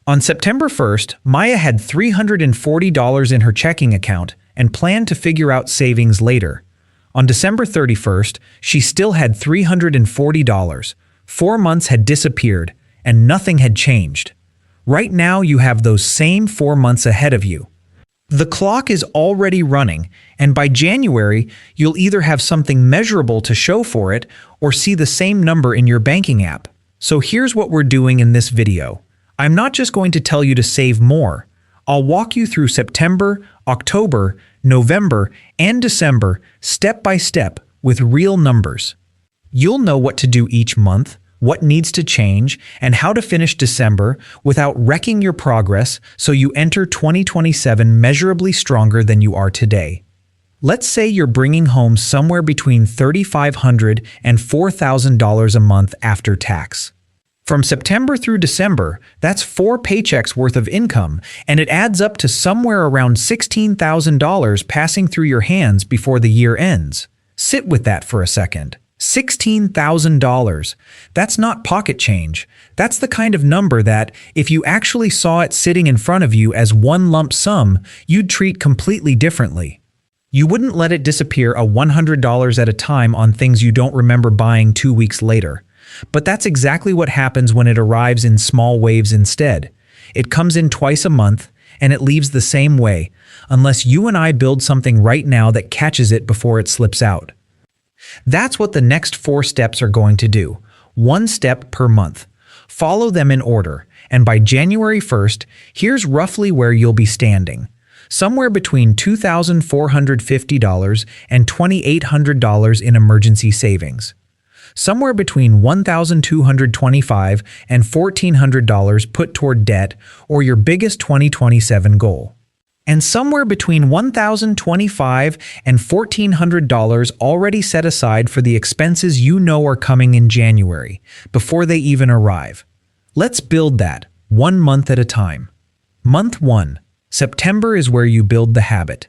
On September 1st, Maya had $340 in her checking account and planned to figure out savings later. On December 31st, she still had $340. 4 months had disappeared, and nothing had changed. Right now, you have those same 4 months ahead of you. The clock is already running, and by January, you'll either have something measurable to show for it or see the same number in your banking app. So here's what we're doing in this video. I'm not just going to tell you to save more. I'll walk you through September, October, November, and December step by step with real numbers. You'll know what to do each month, what needs to change, and how to finish December without wrecking your progress so you enter 2027 measurably stronger than you are today. Let's say you're bringing home somewhere between $3,500 and $4,000 a month after tax. From September through December, that's 4 paychecks worth of income, and it adds up to somewhere around $16,000 passing through your hands before the year ends. Sit with that for a second. $16,000. That's not pocket change. That's the kind of number that, if you actually saw it sitting in front of you as one lump sum, you'd treat completely differently. You wouldn't let it disappear a $100 at a time on things you don't remember buying 2 weeks later. But that's exactly what happens when it arrives in small waves instead. It comes in twice a month, and it leaves the same way, unless you and I build something right now that catches it before it slips out. That's what the next 4 steps are going to do. 1 step per month. Follow them in order, and by January 1st, here's roughly where you'll be standing. Somewhere between $2,450 and $2,800 in emergency savings. Somewhere between $1,225 and $1,400 put toward debt or your biggest 2027 goal. And somewhere between $1,025 and $1,400 already set aside for the expenses you know are coming in January, before they even arrive. Let's build that, 1 month at a time. Month 1. September is where you build the habit.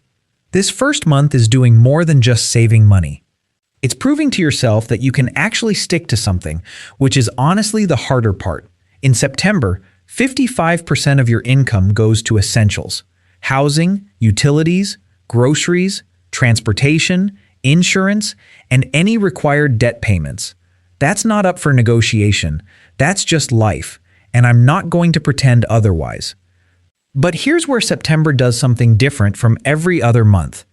This first month is doing more than just saving money. It's proving to yourself that you can actually stick to something, which is honestly the harder part. In September, 55% of your income goes to essentials: housing, utilities, groceries, transportation, insurance, and any required debt payments. That's not up for negotiation. That's just life, and I'm not going to pretend otherwise. But here's where September does something different from every other month.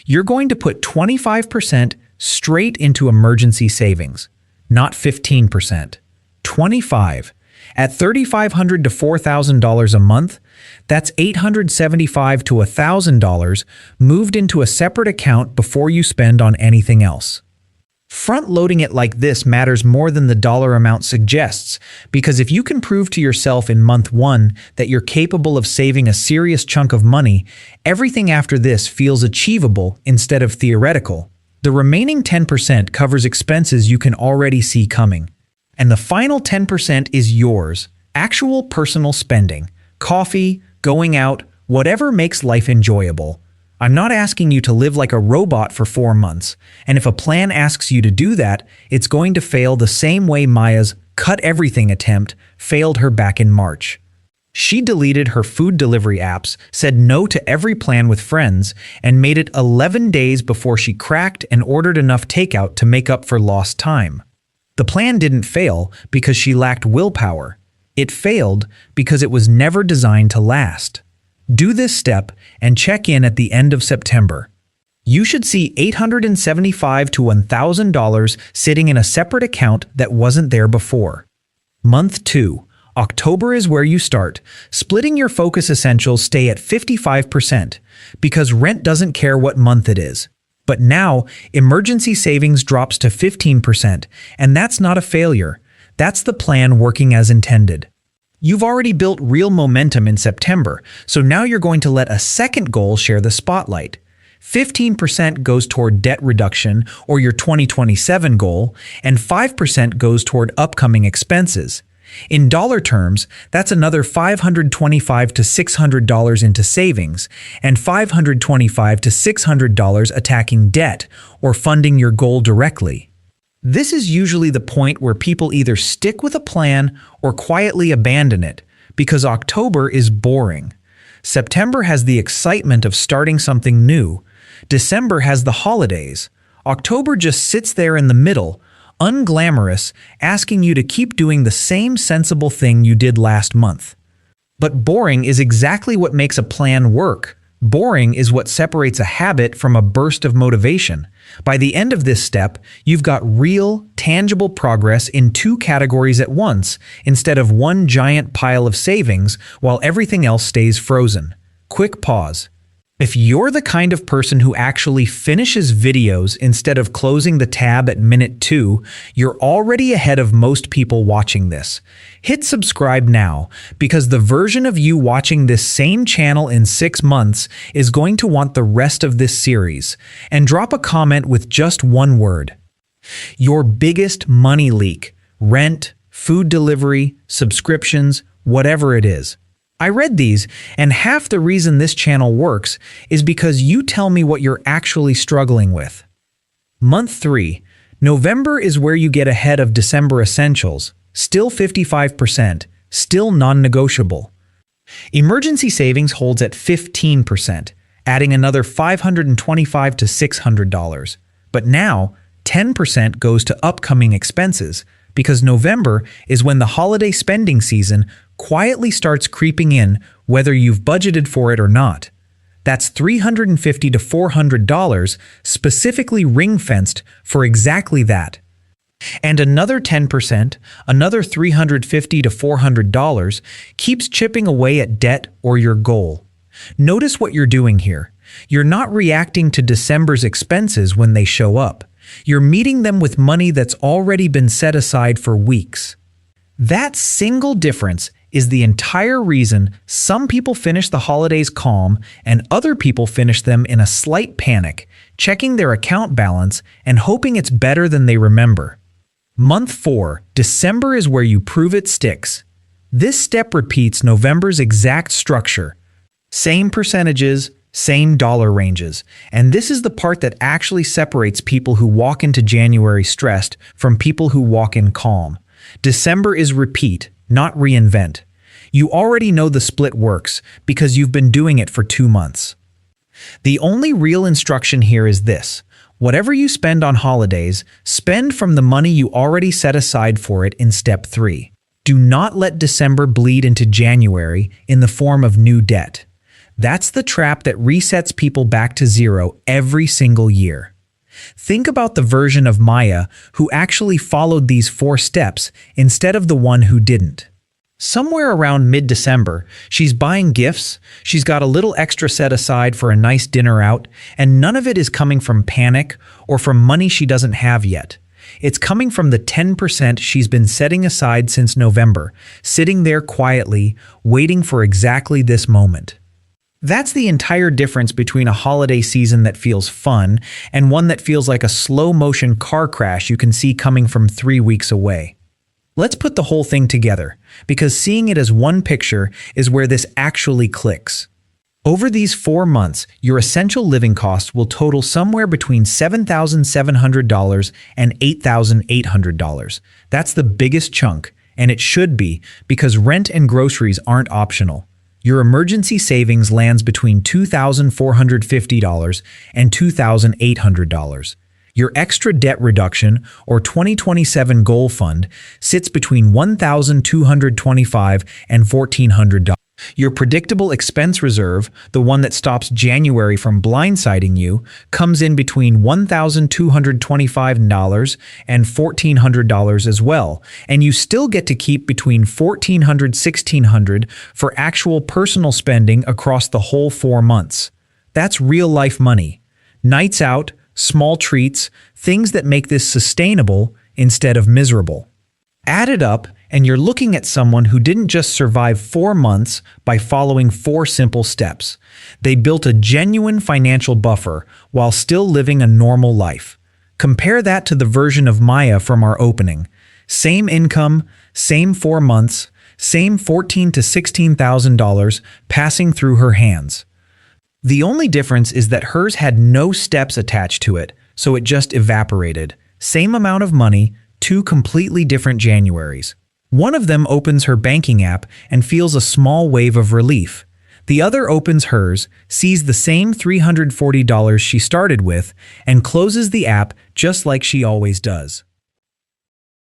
You're going to put 25% straight into emergency savings, not 15%. 25. At $3,500 to $4,000 a month, that's $875 to $1,000 moved into a separate account before you spend on anything else. Front-loading it like this matters more than the dollar amount suggests, because if you can prove to yourself in month 1 that you're capable of saving a serious chunk of money, everything after this feels achievable instead of theoretical. The remaining 10% covers expenses you can already see coming. And the final 10% is yours, actual personal spending, coffee, going out, whatever makes life enjoyable. I'm not asking you to live like a robot for 4 months, and if a plan asks you to do that, it's going to fail the same way Maya's cut everything attempt failed her back in March. She deleted her food delivery apps, said no to every plan with friends, and made it 11 days before she cracked and ordered enough takeout to make up for lost time. The plan didn't fail because she lacked willpower. It failed because it was never designed to last. Do this step and check in at the end of September. You should see $875 to $1,000 sitting in a separate account that wasn't there before. Month 2. October is where you start. Splitting your focus essentials stay at 55% because rent doesn't care what month it is. But now, emergency savings drops to 15%, and that's not a failure. That's the plan working as intended. You've already built real momentum in September, so now you're going to let a second goal share the spotlight. 15% goes toward debt reduction or your 2027 goal, and 5% goes toward upcoming expenses. In dollar terms, that's another $525 to $600 into savings, and $525 to $600 attacking debt or funding your goal directly. This is usually the point where people either stick with a plan or quietly abandon it, because October is boring. September has the excitement of starting something new. December has the holidays. October just sits there in the middle, unglamorous, asking you to keep doing the same sensible thing you did last month. But boring is exactly what makes a plan work. Boring is what separates a habit from a burst of motivation. By the end of this step, you've got real, tangible progress in two categories at once, instead of one giant pile of savings while everything else stays frozen. Quick pause. If you're the kind of person who actually finishes videos instead of closing the tab at minute 2, you're already ahead of most people watching this. Hit subscribe now, because the version of you watching this same channel in 6 months is going to want the rest of this series. And drop a comment with just one word. Your biggest money leak: rent, food delivery, subscriptions, whatever it is. I read these, and half the reason this channel works is because you tell me what you're actually struggling with. Month 3. November is where you get ahead of December essentials. Still 55%, still non-negotiable. Emergency savings holds at 15%, adding another $525 to $600. But now, 10% goes to upcoming expenses, because November is when the holiday spending season quietly starts creeping in, whether you've budgeted for it or not. That's $350 to $400 specifically ring-fenced for exactly that. And another 10%, another $350 to $400, keeps chipping away at debt or your goal. Notice what you're doing here. You're not reacting to December's expenses when they show up. You're meeting them with money that's already been set aside for weeks. That single difference is the entire reason some people finish the holidays calm and other people finish them in a slight panic, checking their account balance and hoping it's better than they remember. Month 4, December, is where you prove it sticks. This step repeats November's exact structure. Same percentages, same dollar ranges. And this is the part that actually separates people who walk into January stressed from people who walk in calm. December is repeat, not reinvent. You already know the split works because you've been doing it for 2 months. The only real instruction here is this: whatever you spend on holidays, spend from the money you already set aside for it in step 3. Do not let December bleed into January in the form of new debt. That's the trap that resets people back to zero every single year. Think about the version of Maya who actually followed these 4 steps instead of the one who didn't. Somewhere around mid-December, she's buying gifts, she's got a little extra set aside for a nice dinner out, and none of it is coming from panic or from money she doesn't have yet. It's coming from the 10% she's been setting aside since November, sitting there quietly, waiting for exactly this moment. That's the entire difference between a holiday season that feels fun and one that feels like a slow-motion car crash you can see coming from 3 weeks away. Let's put the whole thing together, because seeing it as one picture is where this actually clicks. Over these 4 months, your essential living costs will total somewhere between $7,700 and $8,800. That's the biggest chunk, and it should be, because rent and groceries aren't optional. Your emergency savings lands between $2,450 and $2,800. Your extra debt reduction or 2027 goal fund sits between $1,225 and $1,400. Your predictable expense reserve, the one that stops January from blindsiding you, comes in between $1,225 and $1,400 as well, and you still get to keep between $1,400 and $1,600 for actual personal spending across the whole 4 months. That's real-life money. Nights out, small treats, things that make this sustainable instead of miserable. Add it up, and you're looking at someone who didn't just survive 4 months by following 4 simple steps. They built a genuine financial buffer while still living a normal life. Compare that to the version of Maya from our opening. Same income, same 4 months, same $14,000 to $16,000 passing through her hands. The only difference is that hers had no steps attached to it, so it just evaporated. Same amount of money, 2 completely different Januaries. One of them opens her banking app and feels a small wave of relief. The other opens hers, sees the same $340 she started with, and closes the app just like she always does.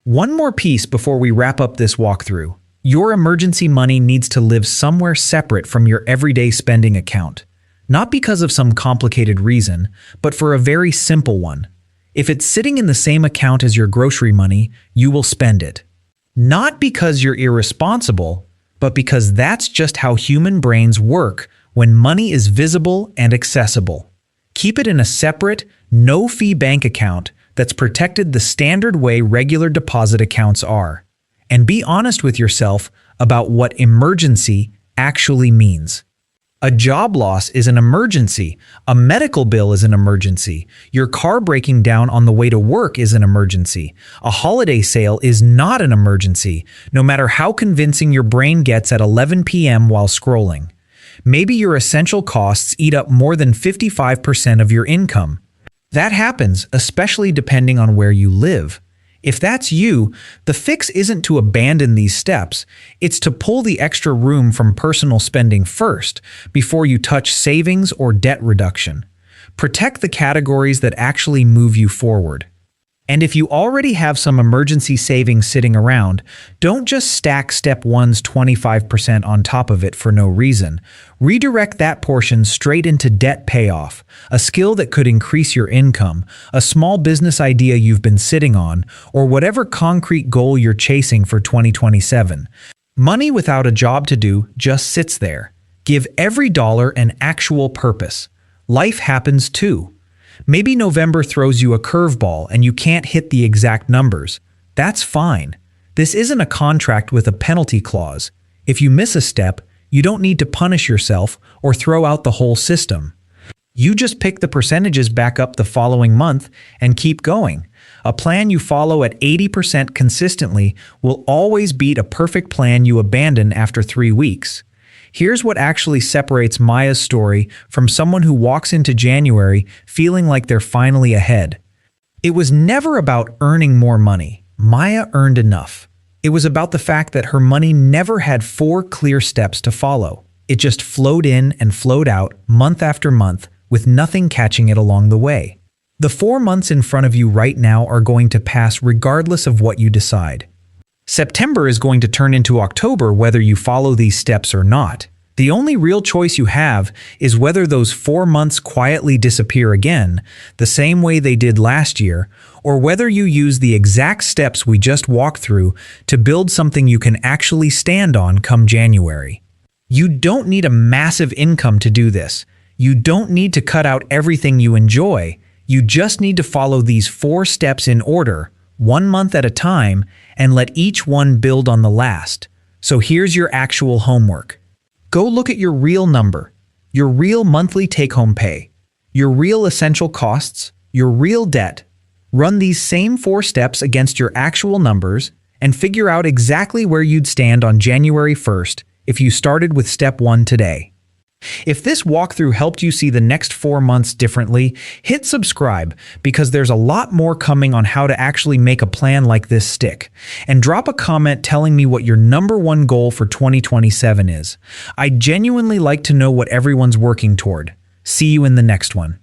One more piece before we wrap up this walkthrough. Your emergency money needs to live somewhere separate from your everyday spending account. Not because of some complicated reason, but for a very simple one. If it's sitting in the same account as your grocery money, you will spend it. Not because you're irresponsible, but because that's just how human brains work when money is visible and accessible. Keep it in a separate, no-fee bank account that's protected the standard way regular deposit accounts are. And be honest with yourself about what emergency actually means. A job loss is an emergency. A medical bill is an emergency. Your car breaking down on the way to work is an emergency. A holiday sale is not an emergency, no matter how convincing your brain gets at 11 p.m. while scrolling. Maybe your essential costs eat up more than 55% of your income. That happens, especially depending on where you live. If that's you, the fix isn't to abandon these steps, it's to pull the extra room from personal spending first, before you touch savings or debt reduction. Protect the categories that actually move you forward. And if you already have some emergency savings sitting around, don't just stack Step 1's 25% on top of it for no reason. Redirect that portion straight into debt payoff, a skill that could increase your income, a small business idea you've been sitting on, or whatever concrete goal you're chasing for 2027. Money without a job to do just sits there. Give every dollar an actual purpose. Life happens too. Maybe November throws you a curveball and you can't hit the exact numbers. That's fine. This isn't a contract with a penalty clause. If you miss a step, you don't need to punish yourself or throw out the whole system. You just pick the percentages back up the following month and keep going. A plan you follow at 80% consistently will always beat a perfect plan you abandon after 3 weeks. Here's what actually separates Maya's story from someone who walks into January feeling like they're finally ahead. It was never about earning more money. Maya earned enough. It was about the fact that her money never had 4 clear steps to follow. It just flowed in and flowed out month after month with nothing catching it along the way. The 4 months in front of you right now are going to pass regardless of what you decide. September is going to turn into October whether you follow these steps or not. The only real choice you have is whether those 4 months quietly disappear again, the same way they did last year, or whether you use the exact steps we just walked through to build something you can actually stand on come January. You don't need a massive income to do this. You don't need to cut out everything you enjoy. You just need to follow these 4 steps in order, 1 month at a time, and let each one build on the last. So here's your actual homework. Go look at your real number, your real monthly take-home pay, your real essential costs, your real debt. Run these same 4 steps against your actual numbers and figure out exactly where you'd stand on January 1st if you started with Step 1 today. If this walkthrough helped you see the next 4 months differently, hit subscribe because there's a lot more coming on how to actually make a plan like this stick. And drop a comment telling me what your #1 goal for 2027 is. I genuinely like to know what everyone's working toward. See you in the next one.